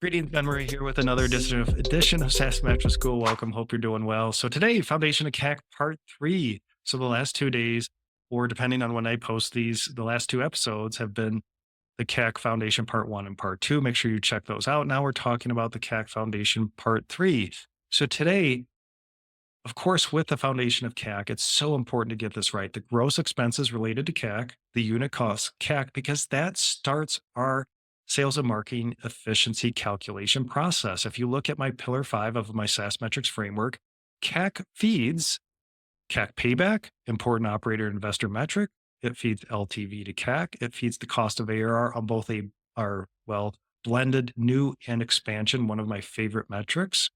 Greetings, Ben Murray here with another edition of SaaS Metrics School. Welcome. Hope you're doing well. So today, Foundation of CAC Part 3. So the last 2 days, or depending on when I post these, the last two episodes have been the CAC Foundation Part 1 and Part 2. Make sure you check those out. Now we're talking about the CAC Foundation Part 3. So today, of course, with the foundation of CAC, it's so important to get this right. The gross expenses related to CAC, the unit cost CAC, because that starts our sales and marketing efficiency calculation process. If you look at my pillar 5 of my SaaS metrics framework, CAC feeds CAC payback, important operator investor metric. It feeds LTV to CAC. It feeds the cost of ARR on both blended new and expansion, one of my favorite metrics.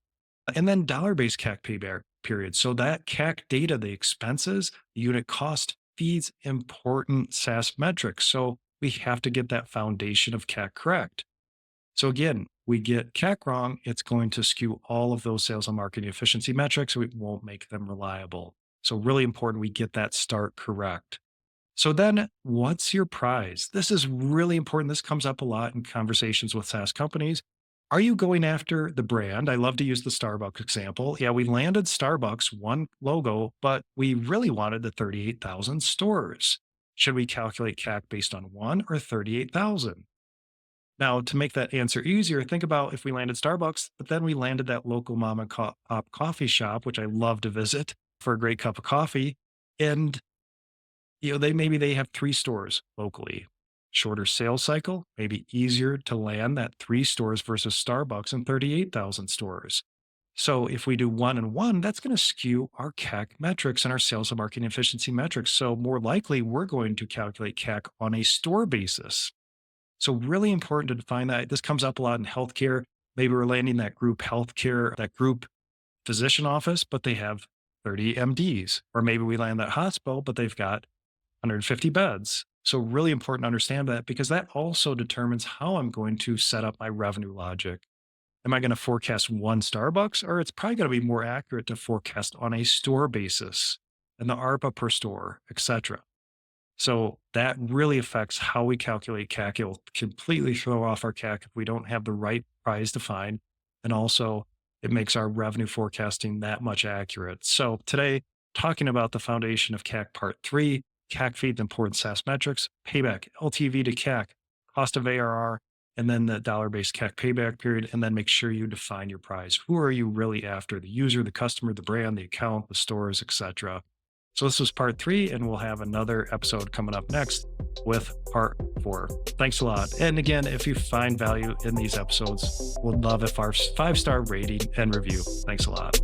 And then dollar-based CAC payback period. So that CAC data, the expenses, the unit cost feeds important SaaS metrics. So we have to get that foundation of CAC correct. So again, we get CAC wrong, it's going to skew all of those sales and marketing efficiency metrics. We won't make them reliable. So really important we get that start correct. So then what's your prize? This is really important. This comes up a lot in conversations with SaaS companies. Are you going after the brand? I love to use the Starbucks example. Yeah, we landed Starbucks, one logo, but we really wanted the 38,000 stores. Should we calculate CAC based on one or 38,000? Now, to make that answer easier, think about if we landed Starbucks, but then we landed that local mom and pop coffee shop, which I love to visit for a great cup of coffee. And maybe they have 3 stores locally. Shorter sales cycle, maybe easier to land that 3 stores versus Starbucks and 38,000 stores. So if we do 1 and 1, that's going to skew our CAC metrics and our sales and marketing efficiency metrics. So more likely, we're going to calculate CAC on a store basis. So really important to define that. This comes up a lot in healthcare. Maybe we're landing that group healthcare, that group physician office, but they have 30 MDs. Or maybe we land that hospital, but they've got 150 beds. So really important to understand that because that also determines how I'm going to set up my revenue logic. Am I going to forecast one Starbucks, or it's probably going to be more accurate to forecast on a store basis and the ARPA per store, et cetera. So that really affects how we calculate CAC. It will completely throw off our CAC if we don't have the right price defined. And also it makes our revenue forecasting that much accurate. So today, talking about the foundation of CAC Part 3, CAC feed, the important SaaS metrics, payback, LTV to CAC, cost of ARR, and then the dollar-based CAC payback period. And then make sure you define your prize. Who are you really after? The user, the customer, the brand, the account, the stores, etc. So this was Part 3, and we'll have another episode coming up next with Part 4. Thanks a lot. And again, if you find value in these episodes, we'd love if our 5-star rating and review. Thanks a lot.